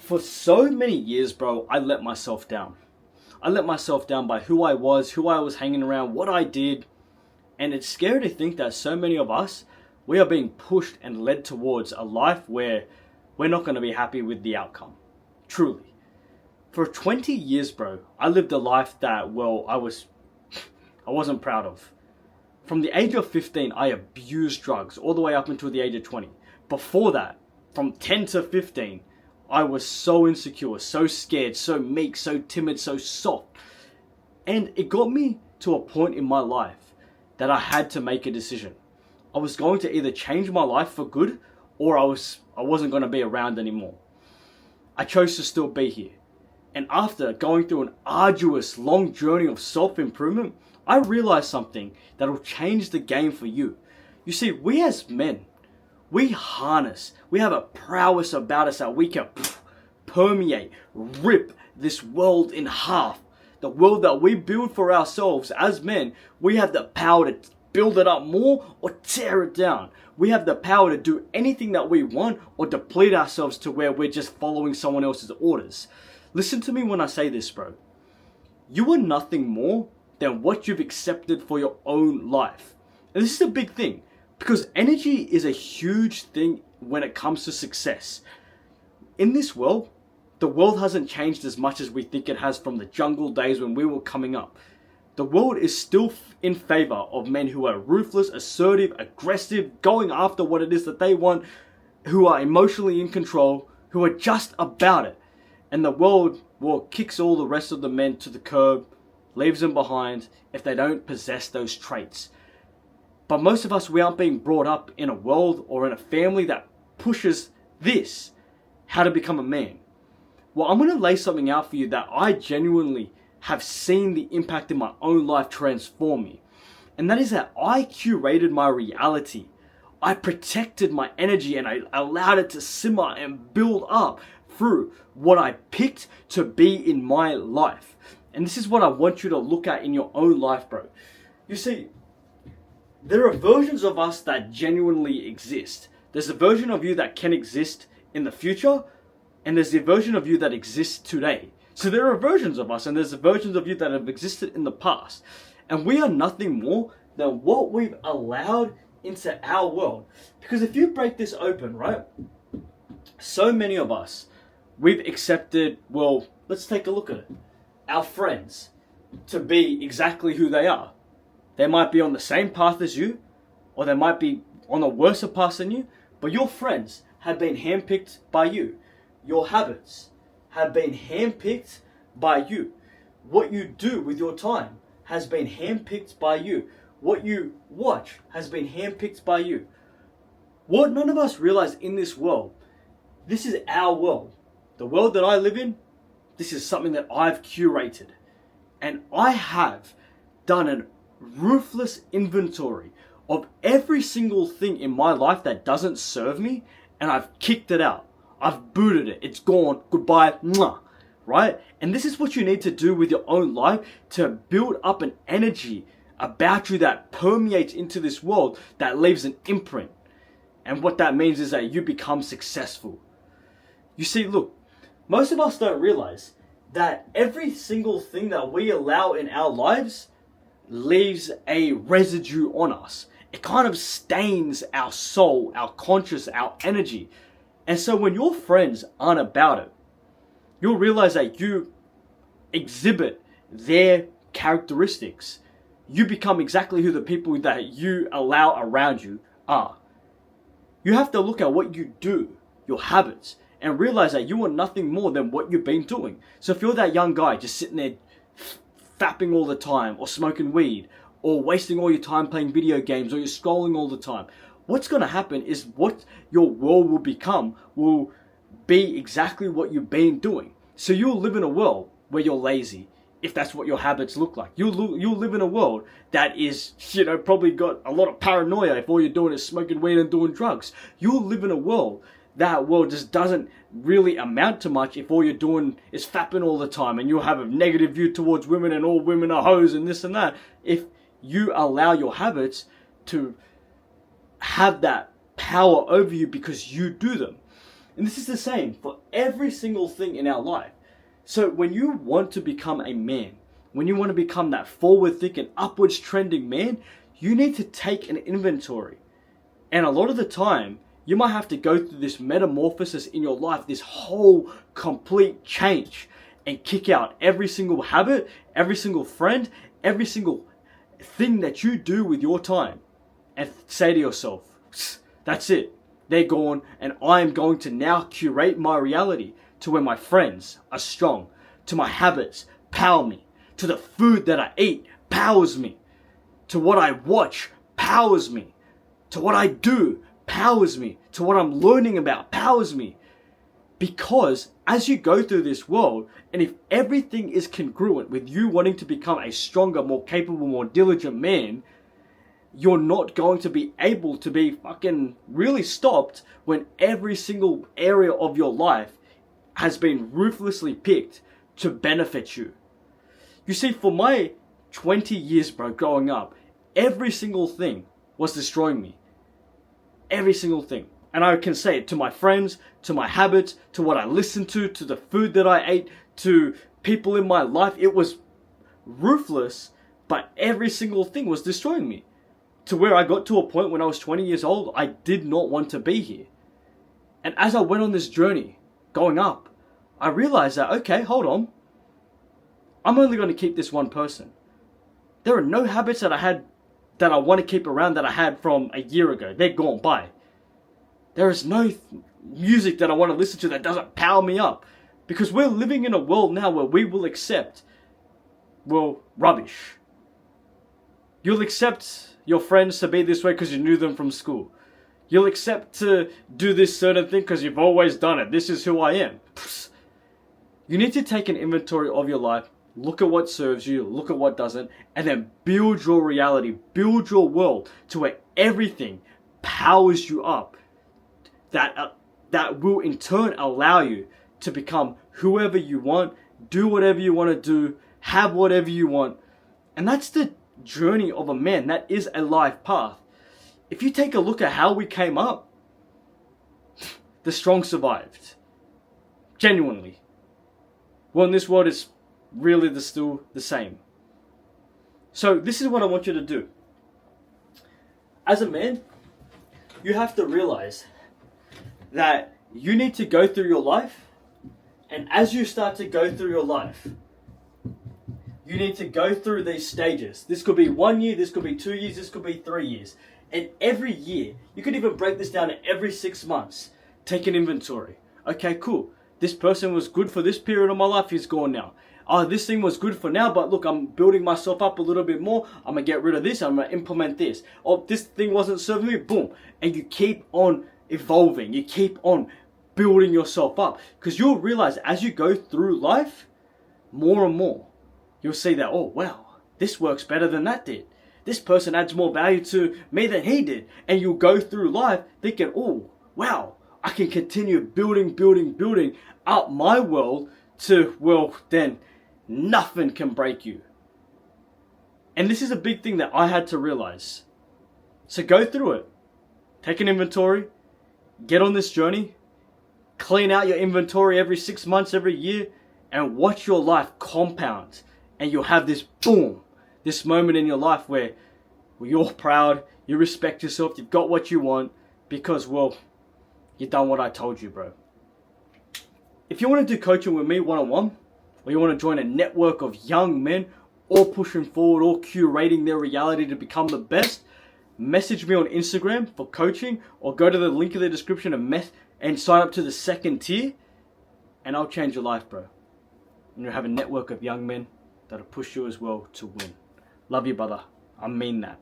For so many years, bro, I let myself down. I let myself down by who I was hanging around, what I did. And it's scary to think that so many of us, we are being pushed and led towards a life where we're not going to be happy with the outcome. Truly. For 20 years, bro, I lived a life that, well, I wasn't proud of. From the age of 15, I abused drugs all the way up until the age of 20. Before that, from 10 to 15, I was so insecure, so scared, so meek, so timid, so soft. And it got me to a point in my life that I had to make a decision. I was going to either change my life for good or I wasn't going to be around anymore. I chose to still be here. And after going through an arduous, long journey of self-improvement, I realized something that will change the game for you. You see, we as men, we have a prowess about us that we can permeate, rip this world in half. The world that we build for ourselves as men, we have the power to build it up more or tear it down. We have the power to do anything that we want or deplete ourselves to where we're just following someone else's orders. Listen to me when I say this, bro. You are nothing more than what you've accepted for your own life. And this is a big thing because energy is a huge thing when it comes to success. In this world, the world hasn't changed as much as we think it has from the jungle days when we were coming up. The world is still in favor of men who are ruthless, assertive, aggressive, going after what it is that they want, who are emotionally in control, who are just about it. And the world, well, kicks all the rest of the men to the curb, leaves them behind if they don't possess those traits. But most of us, we aren't being brought up in a world or in a family that pushes this, how to become a man. Well, I'm going to lay something out for you that I genuinely have seen the impact in my own life transform me. And that is that I curated my reality. I protected my energy and I allowed it to simmer and build up through what I picked to be in my life. And this is what I want you to look at in your own life, bro. You see, there are versions of us that genuinely exist. There's a version of you that can exist in the future, and there's the version of you that exists today. So there are versions of us, and there's the versions of you that have existed in the past. And we are nothing more than what we've allowed into our world. Because if you break this open, right? So many of us, we've accepted, well, let's take a look at it. Our friends to be exactly who they are. They might be on the same path as you, or they might be on a worse path than you, but your friends have been handpicked by you. Your habits have been handpicked by you. What you do with your time has been handpicked by you. What you watch has been handpicked by you. What none of us realize in this world, this is our world. The world that I live in, this is something that I've curated. And I have done a ruthless inventory of every single thing in my life that doesn't serve me, and I've kicked it out. I've booted it. It's gone. Goodbye. Mwah. Right? And this is what you need to do with your own life to build up an energy about you that permeates into this world that leaves an imprint. And what that means is that you become successful. You see, look, most of us don't realize that every single thing that we allow in our lives leaves a residue on us. It kind of stains our soul, our conscious, our energy. And so when your friends aren't about it, you'll realize that you exhibit their characteristics. You become exactly who the people that you allow around you are. You have to look at what you do, your habits, and realize that you are nothing more than what you've been doing. So if you're that young guy just sitting there fapping all the time, or smoking weed, or wasting all your time playing video games, or you're scrolling all the time, what's going to happen is what your world will become will be exactly what you've been doing. So you'll live in a world where you're lazy, if that's what your habits look like. You'll live in a world that is, probably got a lot of paranoia if all you're doing is smoking weed and doing drugs. You'll live in a world that world just doesn't really amount to much if all you're doing is fapping all the time, and you'll have a negative view towards women and all women are hoes and this and that. If you allow your habits to have that power over you because you do them. And this is the same for every single thing in our life. So when you want to become a man, when you want to become that forward thinking, upwards trending man, you need to take an inventory. And a lot of the time, you might have to go through this metamorphosis in your life, this whole complete change, and kick out every single habit, every single friend, every single thing that you do with your time, and say to yourself, that's it, they're gone, and I'm going to now curate my reality to where my friends are strong, to my habits power me, to the food that I eat powers me, to what I watch powers me, to what I do powers me, to what I'm learning about powers me. Because as you go through this world, and if everything is congruent with you wanting to become a stronger, more capable, more diligent man, you're not going to be able to be fucking really stopped when every single area of your life has been ruthlessly picked to benefit you. You see, for my 20 years, bro, growing up, every single thing was destroying me. Every single thing. And I can say it to my friends, to my habits, to what I listened to the food that I ate, to people in my life. It was ruthless, but every single thing was destroying me. To where I got to a point when I was 20 years old, I did not want to be here. And as I went on this journey, going up, I realized that, okay, hold on. I'm only going to keep this one person. There are no habits that I had that I want to keep around that I had from a year ago. They're gone by. There is no music that I want to listen to that doesn't power me up. Because we're living in a world now where we will accept, well, rubbish. You'll accept your friends to be this way because you knew them from school. You'll accept to do this certain thing because you've always done it. This is who I am. You need to take an inventory of your life. Look at what serves you, look at what doesn't, and then build your reality, build your world to where everything powers you up. That will in turn allow you to become whoever you want, do whatever you want to do, have whatever you want. And that's the journey of a man. That is a life path. If you take a look at how we came up, the strong survived. Genuinely. Well, in this world, it's really still the same. So this is what I want you to do. As a man, you have to realize that you need to go through your life, and as you start to go through your life, you need to go through these stages. This could be 1 year, this could be 2 years, this could be 3 years. And every year, you could even break this down to every 6 months. Take an inventory. Okay, cool. This person was good for this period of my life, he's gone now. Oh, this thing was good for now, but look, I'm building myself up a little bit more. I'm going to get rid of this, I'm going to implement this. Oh, this thing wasn't serving me, boom. And you keep on evolving, you keep on building yourself up. Because you'll realize as you go through life, more and more, you'll see that, oh wow, this works better than that did. This person adds more value to me than he did. And you'll go through life thinking, oh wow, I can continue building up my world to, well, then nothing can break you. And this is a big thing that I had to realize. So go through it. Take an inventory. Get on this journey. Clean out your inventory every 6 months, every year. And watch your life compound. And you'll have this boom. This moment in your life where you're proud. You respect yourself. You've got what you want. Because, well, you've done what I told you, bro. If you want to do coaching with me one-on-one, or you want to join a network of young men, all pushing forward, all curating their reality to become the best, message me on Instagram for coaching, or go to the link in the description and sign up to the second tier, and I'll change your life, bro. And you'll have a network of young men that'll push you as well to win. Love you, brother. I mean that.